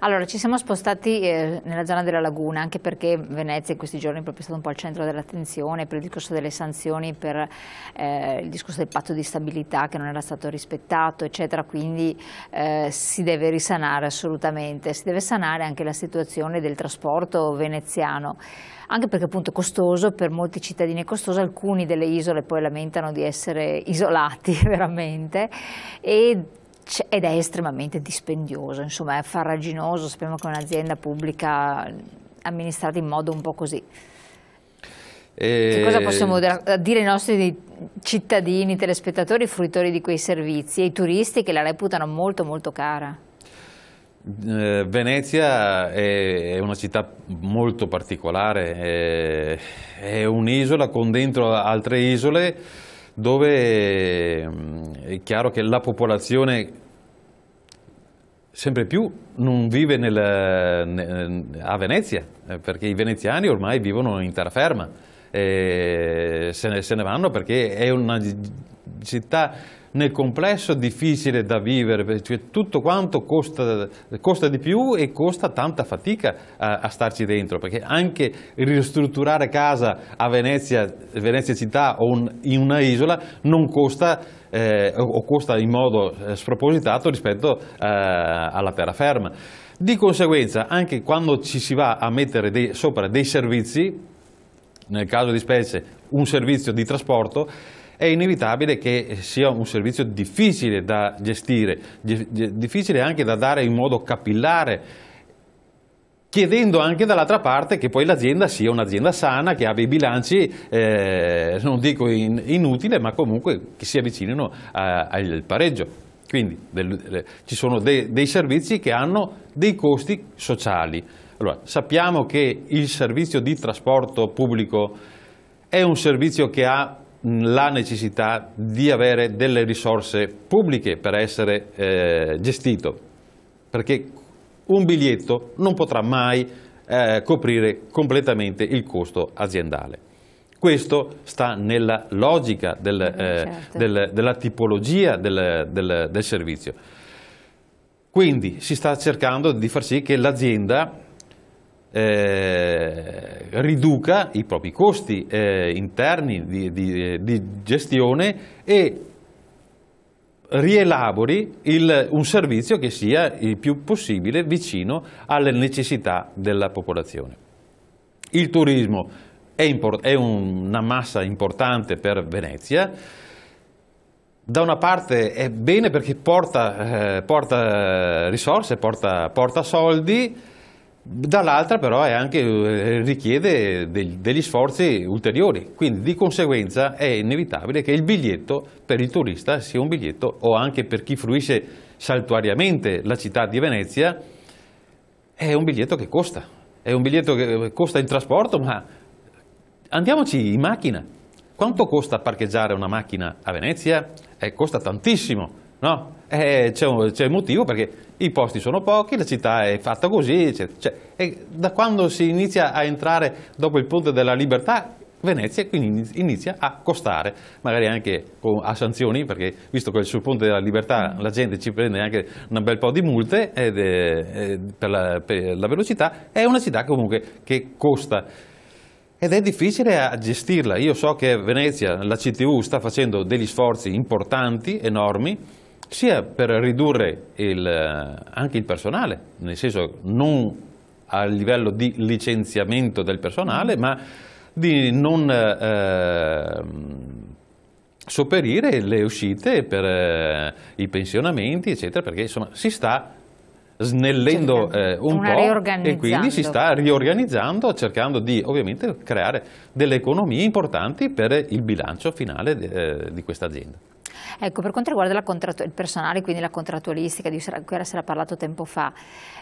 Allora, ci siamo spostati nella zona della Laguna, anche perché Venezia in questi giorni è proprio stato un po' al centro dell'attenzione per il discorso delle sanzioni, per il discorso del patto di stabilità che non era stato rispettato, eccetera, quindi si deve risanare assolutamente, si deve sanare anche la situazione del trasporto veneziano. Anche perché appunto è costoso, per molti cittadini è costoso, alcuni delle isole poi lamentano di essere isolati veramente ed è estremamente dispendioso, insomma è farraginoso, sappiamo che è un'azienda pubblica amministrata in modo un po' così. Che cosa possiamo dire ai nostri cittadini, telespettatori, fruitori di quei servizi e i turisti che la reputano molto molto cara? Venezia è una città molto particolare, è un'isola con dentro altre isole dove è chiaro che la popolazione sempre più non vive a Venezia, perché i veneziani ormai vivono in terraferma, se ne vanno perché è una città nel complesso difficile da vivere, cioè tutto quanto costa di più e costa tanta fatica a starci dentro, perché anche ristrutturare casa a Venezia città o in una isola non costa o costa in modo spropositato rispetto alla terraferma. Di conseguenza, anche quando ci si va a mettere sopra dei servizi, nel caso di specie un servizio di trasporto, è inevitabile che sia un servizio difficile da gestire, difficile anche da dare in modo capillare, chiedendo anche dall'altra parte che poi l'azienda sia un'azienda sana, che abbia i bilanci, non dico inutili, ma comunque che si avvicinino al pareggio. Quindi ci sono dei servizi che hanno dei costi sociali. Allora, sappiamo che il servizio di trasporto pubblico è un servizio che ha la necessità di avere delle risorse pubbliche per essere gestito, perché un biglietto non potrà mai coprire completamente il costo aziendale. Questo sta nella logica della tipologia del servizio. Quindi si sta cercando di far sì che l'azienda riduca i propri costi interni di gestione e rielabori un servizio che sia il più possibile vicino alle necessità della popolazione. Il turismo è una massa importante per Venezia. Da una parte è bene perché porta risorse, porta soldi. Dall'altra però richiede degli sforzi ulteriori, quindi di conseguenza è inevitabile che il biglietto per il turista sia un biglietto, o anche per chi fruisce saltuariamente la città di Venezia, è un biglietto che costa, è un biglietto che costa il trasporto, ma andiamoci in macchina. Quanto costa parcheggiare una macchina a Venezia? Costa tantissimo, no? C'è un motivo, perché i posti sono pochi, la città è fatta così, da quando si inizia a entrare dopo il Ponte della Libertà, Venezia quindi inizia a costare, magari anche a sanzioni, perché visto che sul Ponte della Libertà la gente ci prende anche un bel po' di multe per la velocità, è una città comunque che costa. Ed è difficile a gestirla. Io so che Venezia, la CTU, sta facendo degli sforzi importanti, enormi, sia per ridurre anche il personale, nel senso non a livello di licenziamento del personale, ma di non sopperire le uscite per i pensionamenti, eccetera, perché insomma si sta snellendo un po' e quindi si sta riorganizzando, cercando di ovviamente creare delle economie importanti per il bilancio finale di questa azienda. Ecco, per quanto riguarda il personale, quindi la contrattualistica di cui era parlato tempo fa,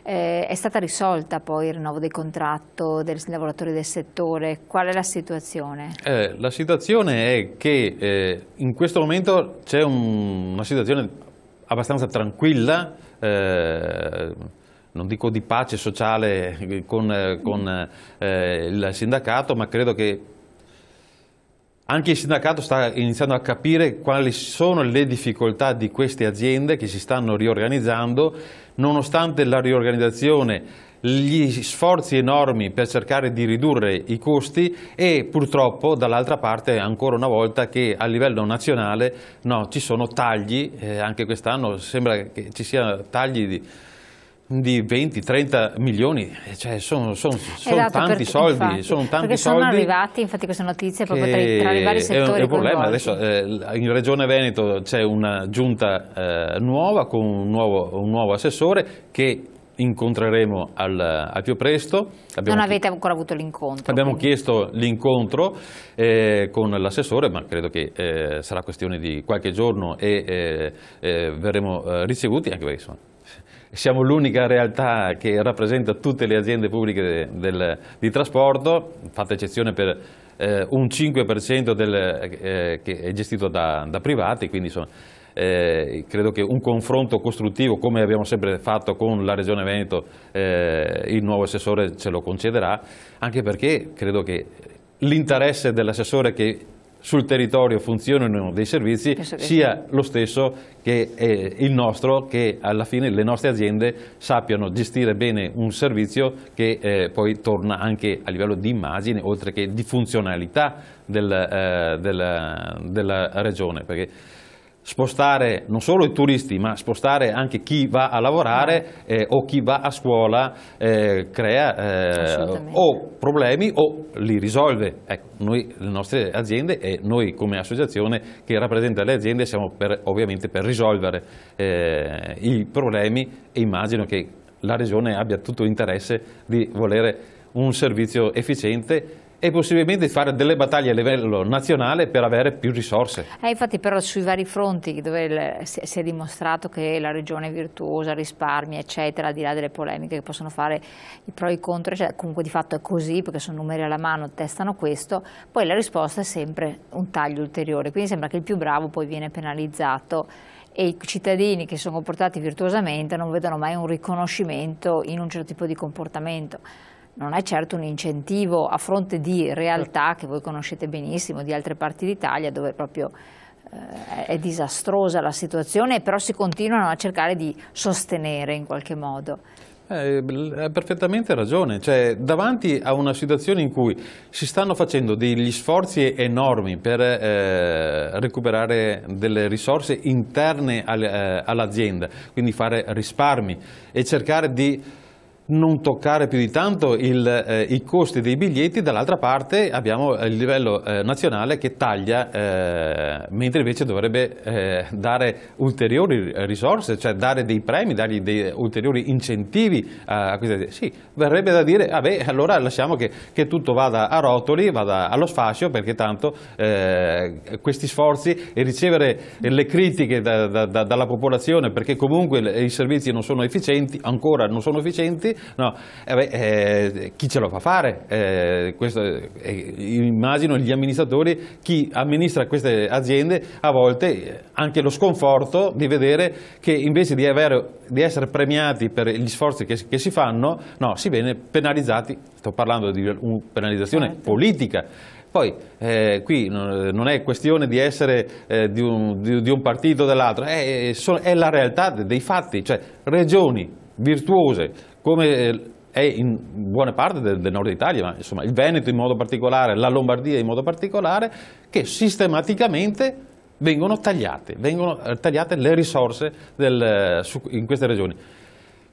è stata risolta poi il rinnovo del contratto dei lavoratori del settore? Qual è la situazione? La situazione è che in questo momento c'è una situazione abbastanza tranquilla, non dico di pace sociale con il sindacato, ma credo che Anche il sindacato sta iniziando a capire quali sono le difficoltà di queste aziende che si stanno riorganizzando, nonostante la riorganizzazione, gli sforzi enormi per cercare di ridurre i costi e purtroppo dall'altra parte ancora una volta che a livello nazionale ci sono tagli, anche quest'anno sembra che ci siano tagli di 20-30 milioni, cioè sono tanti soldi, infatti, sono tanti perché soldi. Sono arrivati infatti queste notizie proprio tra i vari settori. È un problema. coinvolti. Adesso in Regione Veneto c'è una giunta nuova con un nuovo assessore che incontreremo al più presto. Non avete ancora avuto l'incontro? Abbiamo chiesto l'incontro con l'assessore, ma credo che sarà questione di qualche giorno e verremo ricevuti, anche perché insomma, siamo l'unica realtà che rappresenta tutte le aziende pubbliche di trasporto, fatta eccezione per un 5% che è gestito da privati, quindi insomma, credo che un confronto costruttivo, come abbiamo sempre fatto con la Regione Veneto, il nuovo assessore ce lo concederà, anche perché credo che l'interesse dell'assessore che sul territorio funzionino dei servizi sia lo stesso che il nostro, che alla fine le nostre aziende sappiano gestire bene un servizio che poi torna anche a livello di immagine oltre che di funzionalità della regione, perché spostare non solo i turisti ma spostare anche chi va a lavorare o chi va a scuola crea o problemi o li risolve. Ecco, noi, le nostre aziende e noi come associazione che rappresenta le aziende siamo ovviamente per risolvere i problemi e immagino che la Regione abbia tutto l'interesse di volere un servizio efficiente e possibilmente fare delle battaglie a livello nazionale per avere più risorse. Infatti però sui vari fronti dove si è dimostrato che la regione è virtuosa, risparmia eccetera, al di là delle polemiche che possono fare i pro e i contro, cioè, comunque di fatto è così perché sono numeri alla mano, attestano questo, poi la risposta è sempre un taglio ulteriore, quindi sembra che il più bravo poi viene penalizzato e i cittadini che sono comportati virtuosamente non vedono mai un riconoscimento in un certo tipo di comportamento. Non è certo un incentivo a fronte di realtà che voi conoscete benissimo di altre parti d'Italia dove proprio è disastrosa la situazione, però si continuano a cercare di sostenere in qualche modo. Ha perfettamente ragione, cioè, davanti a una situazione in cui si stanno facendo degli sforzi enormi per recuperare delle risorse interne all'azienda, quindi fare risparmi e cercare di non toccare più di tanto i costi dei biglietti, dall'altra parte abbiamo il livello nazionale che taglia, mentre invece dovrebbe dare ulteriori risorse, cioè dare dei premi, dargli dei ulteriori incentivi a queste. Sì, verrebbe da dire, vabbè, allora lasciamo che tutto vada a rotoli, vada allo sfascio, perché tanto questi sforzi e ricevere le critiche dalla popolazione perché comunque i servizi non sono efficienti, ancora non sono efficienti, no, chi ce lo fa fare? Immagino gli amministratori, chi amministra queste aziende, a volte anche lo sconforto di vedere che invece di essere premiati per gli sforzi che si fanno, no, si viene penalizzati. Sto parlando di una penalizzazione politica. Poi qui non è questione di essere di un partito o dell'altro, è la realtà dei fatti, cioè regioni virtuose come è in buona parte del nord Italia, ma insomma il Veneto in modo particolare, la Lombardia in modo particolare, che sistematicamente vengono tagliate le risorse in queste regioni.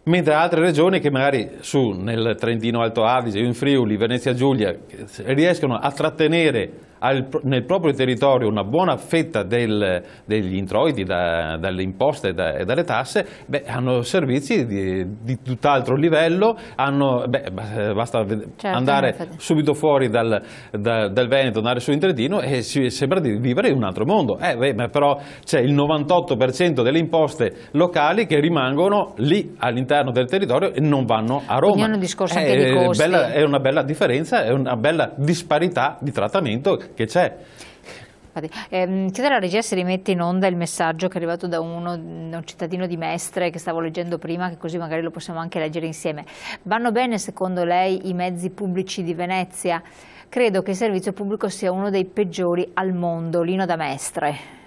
Mentre altre regioni che magari nel Trentino Alto Adige, in Friuli, Venezia Giulia riescono a trattenere nel proprio territorio una buona fetta degli introiti dalle imposte e dalle tasse, hanno servizi di tutt'altro livello, basta andare subito fuori dal Veneto, andare su in Trentino e sembra di vivere in un altro mondo. Ma però c'è il 98% delle imposte locali che rimangono lì all'interno del territorio e non vanno a Roma. Quindi è un discorso anche di costi. È una bella differenza, è una bella disparità di trattamento che c'è. Chiedo alla regia se rimette in onda il messaggio che è arrivato da un cittadino di Mestre che stavo leggendo prima, che così magari lo possiamo anche leggere insieme. Vanno bene secondo lei i mezzi pubblici di Venezia? Credo che il servizio pubblico sia uno dei peggiori al mondo. Lino da Mestre.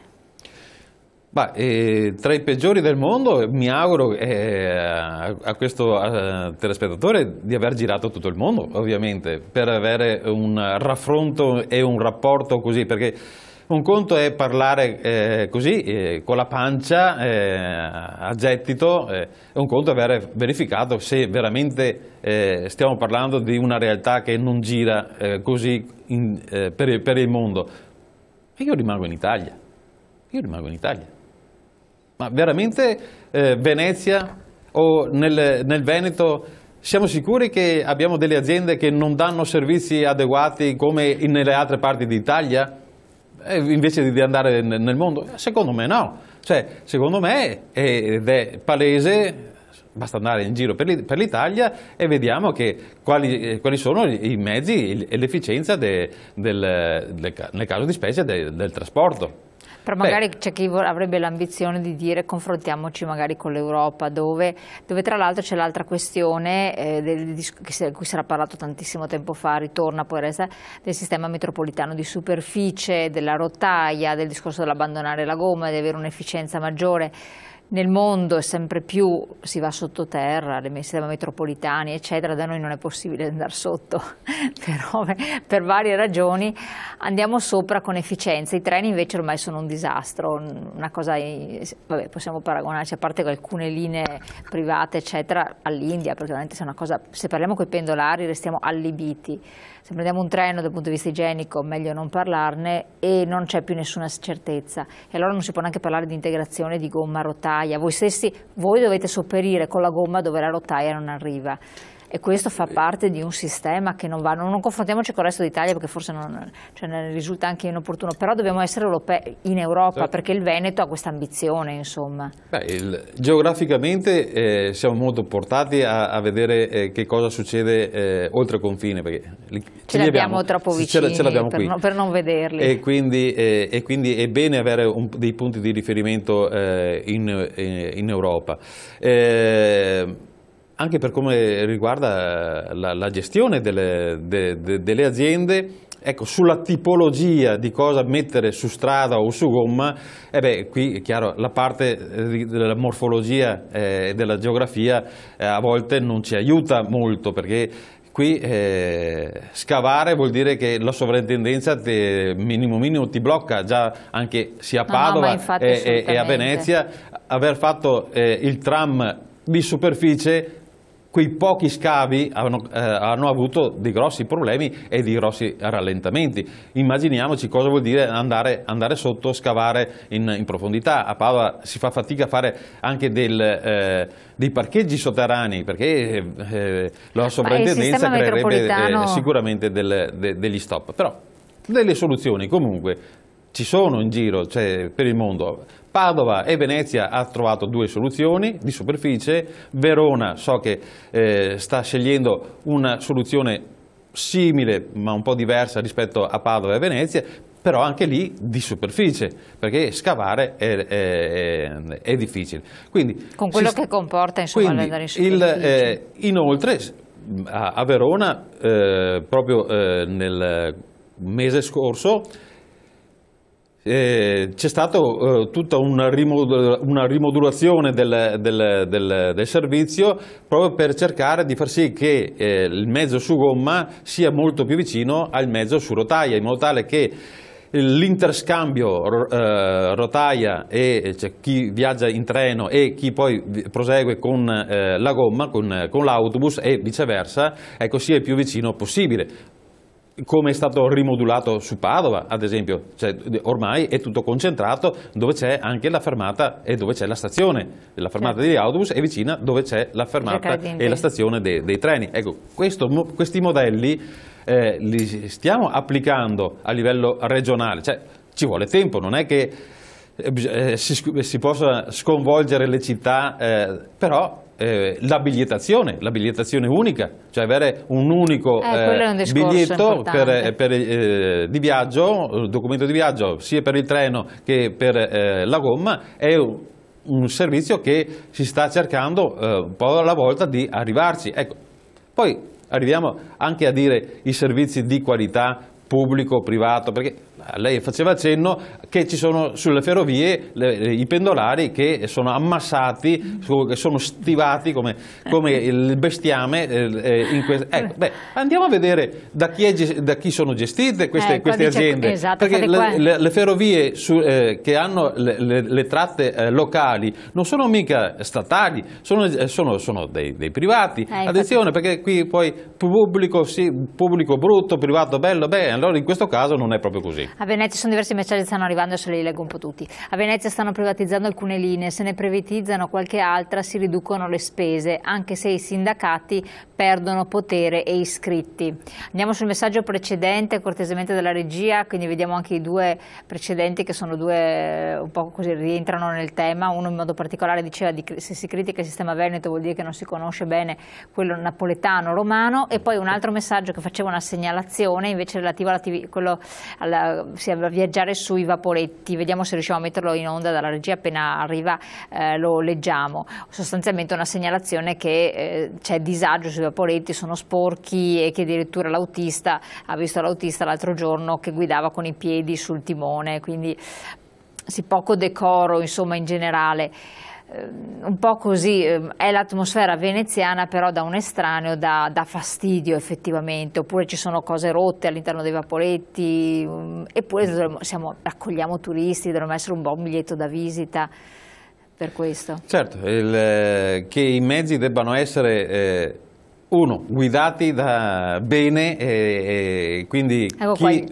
Tra i peggiori del mondo mi auguro a questo telespettatore di aver girato tutto il mondo, ovviamente, per avere un raffronto e un rapporto così, perché un conto è parlare così, con la pancia, a gettito, un conto è avere verificato se veramente stiamo parlando di una realtà che non gira così per il mondo. E io rimango in Italia. Ma veramente Venezia o nel Veneto siamo sicuri che abbiamo delle aziende che non danno servizi adeguati come nelle altre parti d'Italia invece di andare nel mondo? Secondo me no. Cioè, secondo me ed è palese, basta andare in giro per l'Italia e vediamo quali sono i mezzi e l'efficienza nel caso di specie del trasporto. Però magari c'è chi avrebbe l'ambizione di dire confrontiamoci magari con l'Europa, dove tra l'altro c'è l'altra questione di cui si era parlato tantissimo tempo fa, ritorna poi resta, del sistema metropolitano di superficie, della rotaia, del discorso dell'abbandonare la gomma, di avere un'efficienza maggiore. Nel mondo sempre più si va sottoterra, nei sistemi metropolitani eccetera, da noi non è possibile andare sotto, però per varie ragioni andiamo sopra con efficienza. I treni invece ormai sono un disastro, una cosa, vabbè, possiamo paragonarci, a parte alcune linee private eccetera, all'India, perché veramente è una cosa, se parliamo con i pendolari restiamo allibiti. Se prendiamo un treno dal punto di vista igienico meglio non parlarne, e non c'è più nessuna certezza, e allora non si può neanche parlare di integrazione di gomma rotaia. Voi dovete sopperire con la gomma dove la rotaia non arriva, e questo fa parte di un sistema che non va. Non confrontiamoci con il resto d'Italia perché forse ne risulta anche inopportuno, però dobbiamo essere europei in Europa, certo, perché il Veneto ha questa ambizione, insomma. Geograficamente siamo molto portati a vedere che cosa succede oltre confine, perché ce li abbiamo troppo vicini ce l'abbiamo qui per non vederli, e quindi è bene avere dei punti di riferimento in Europa. Anche per come riguarda la gestione delle aziende, ecco, sulla tipologia di cosa mettere su strada o su gomma, qui è chiaro, la parte della morfologia e della geografia a volte non ci aiuta molto, perché qui scavare vuol dire che la sovrintendenza minimo ti blocca, già anche sia a Padova e a Venezia. Aver fatto il tram di superficie, quei pochi scavi hanno avuto dei grossi problemi e dei grossi rallentamenti. Immaginiamoci cosa vuol dire andare sotto, scavare in profondità. A Padova si fa fatica a fare anche dei parcheggi sotterranei, perché la sovrintendenza creerebbe sicuramente degli stop. Però delle soluzioni comunque ci sono in giro, cioè, per il mondo. Padova e Venezia ha trovato due soluzioni di superficie, Verona so che sta scegliendo una soluzione simile ma un po' diversa rispetto a Padova e Venezia, però anche lì di superficie, perché scavare è difficile. Quindi, con quello che comporta, insomma, andare in superficie. Inoltre a Verona proprio nel mese scorso c'è stata tutta una rimodulazione del servizio, proprio per cercare di far sì che il mezzo su gomma sia molto più vicino al mezzo su rotaia, in modo tale che l'interscambio rotaia e cioè, chi viaggia in treno e chi poi prosegue con la gomma, con l'autobus e viceversa, ecco, sia il più vicino possibile. Come è stato rimodulato su Padova, ad esempio, cioè, ormai è tutto concentrato dove c'è anche la fermata e dove c'è la stazione. La fermata degli autobus è vicina dove c'è la fermata e la stazione dei treni. Ecco, questi modelli li stiamo applicando a livello regionale, cioè, ci vuole tempo, non è che si possa sconvolgere le città, però l'abilitazione unica, cioè avere un unico biglietto di viaggio, documento di viaggio sia per il treno che per la gomma, è un servizio che si sta cercando un po' alla volta di arrivarci. Ecco, poi arriviamo anche a dire i servizi di qualità pubblico, privato, perché lei faceva accenno che ci sono sulle ferrovie i pendolari che sono ammassati, che sono stivati come il bestiame. Andiamo a vedere da chi sono gestite queste aziende, esatto, perché le ferrovie che hanno le tratte locali non sono mica statali, sono dei privati. Attenzione, perché qui poi pubblico brutto, privato bello, allora in questo caso non è proprio così. A Venezia sono diversi messaggi che stanno arrivando, adesso li leggo un po' tutti. A Venezia stanno privatizzando alcune linee, se ne privatizzano qualche altra si riducono le spese, anche se i sindacati perdono potere e iscritti. Andiamo sul messaggio precedente, cortesemente della regia, quindi vediamo anche i due precedenti che sono due un po' così, rientrano nel tema. Uno in modo particolare diceva se si critica il sistema veneto vuol dire che non si conosce bene quello napoletano, romano, e poi un altro messaggio che faceva una segnalazione invece relativo a viaggiare sui vaporetti. Vediamo se riusciamo a metterlo in onda dalla regia, appena arriva lo leggiamo. Sostanzialmente una segnalazione che c'è disagio sui vaporetti, sono sporchi e che addirittura l'autista ha visto l'autista l'altro giorno che guidava con i piedi sul timone, quindi poco decoro insomma in generale. Un po' così è l'atmosfera veneziana, però da un estraneo dà fastidio effettivamente, oppure ci sono cose rotte all'interno dei vaporetti, eppure raccogliamo turisti, dovremmo essere un buon biglietto da visita per questo. Certo, che i mezzi debbano essere guidati bene, e quindi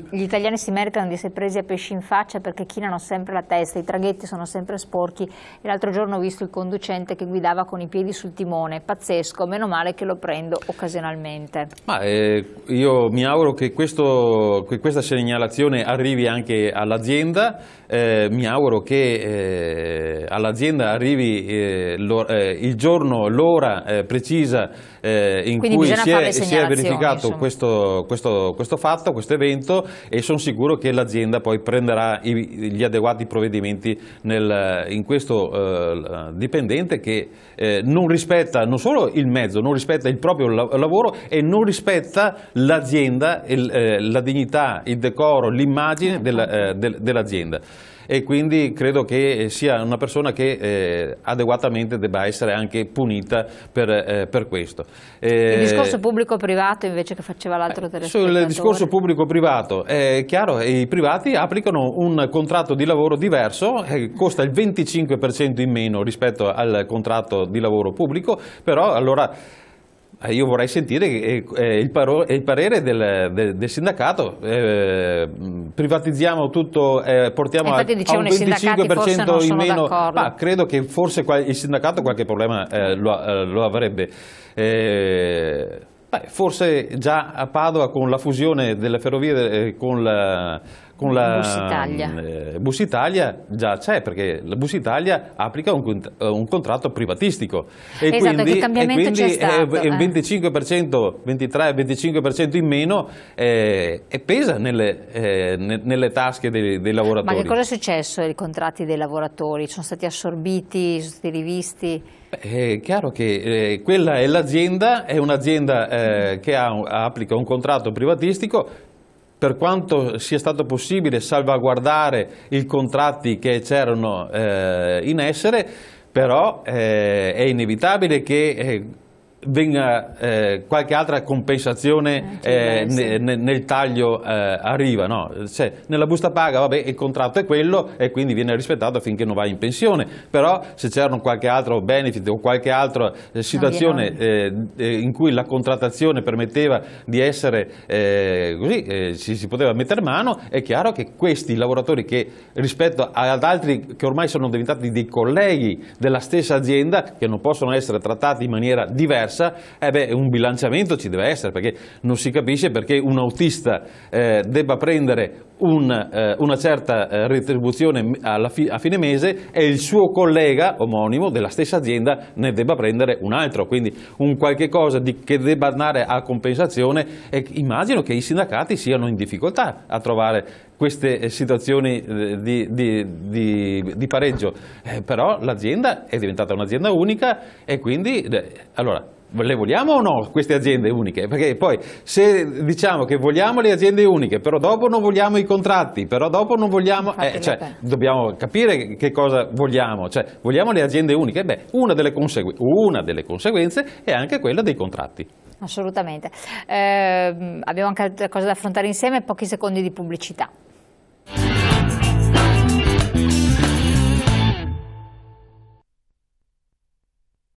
gli italiani si meritano di essere presi a pesci in faccia perché chinano sempre la testa, i traghetti sono sempre sporchi, e l'altro giorno ho visto il conducente che guidava con i piedi sul timone, pazzesco, meno male che lo prendo occasionalmente. Io mi auguro che questa segnalazione arrivi anche all'azienda, mi auguro che all'azienda arrivi il giorno, l'ora precisa in cui si è verificato questo fatto, questo evento, e sono sicuro che l'azienda poi prenderà gli adeguati provvedimenti in questo dipendente che non rispetta non solo il mezzo, non rispetta il proprio lavoro e non rispetta l'azienda, la dignità, il decoro, l'immagine dell'azienda. E quindi credo che sia una persona che adeguatamente debba essere anche punita per questo. Il discorso pubblico-privato invece che faceva l'altro telespettatore. Sul discorso pubblico-privato è chiaro, i privati applicano un contratto di lavoro diverso, costa il 25% in meno rispetto al contratto di lavoro pubblico, però allora io vorrei sentire il parere del sindacato. Privatizziamo tutto, portiamo a un 25% in meno, ma credo che forse il sindacato qualche problema lo avrebbe. Forse già a Padova con la fusione delle ferrovie con la Bus Italia già c'è, perché la Bus Italia applica un contratto privatistico e quindi un 25%, 23-25% in meno e pesa nelle tasche dei lavoratori. Ma che cosa è successo ai contratti dei lavoratori? Sono stati assorbiti, sono stati rivisti? È chiaro che quella è l'azienda, è un'azienda che applica un contratto privatistico. Per quanto sia stato possibile salvaguardare i contratti che c'erano in essere, però è inevitabile che venga qualche altra compensazione nel taglio arriva, no? Cioè, nella busta paga, vabbè, il contratto è quello e quindi viene rispettato finché non vai in pensione, però se c'erano qualche altro benefit o qualche altra situazione in cui la contrattazione permetteva di essere si poteva mettere mano, è chiaro che questi lavoratori che rispetto ad altri che ormai sono diventati dei colleghi della stessa azienda, che non possono essere trattati in maniera diversa, un bilanciamento ci deve essere, perché non si capisce perché un autista debba prendere una certa retribuzione a fine mese e il suo collega omonimo della stessa azienda ne debba prendere un altro, quindi un qualche cosa che debba andare a compensazione, e immagino che i sindacati siano in difficoltà a trovare queste situazioni di pareggio, però l'azienda è diventata un'azienda unica e quindi allora le vogliamo o no queste aziende uniche? Perché poi se diciamo che vogliamo le aziende uniche, però dopo non vogliamo i contratti, però dopo non vogliamo, dobbiamo capire che cosa vogliamo, cioè vogliamo le aziende uniche? Beh, una delle conseguenze è anche quella dei contratti. Assolutamente. Abbiamo anche altre cose da affrontare insieme, pochi secondi di pubblicità.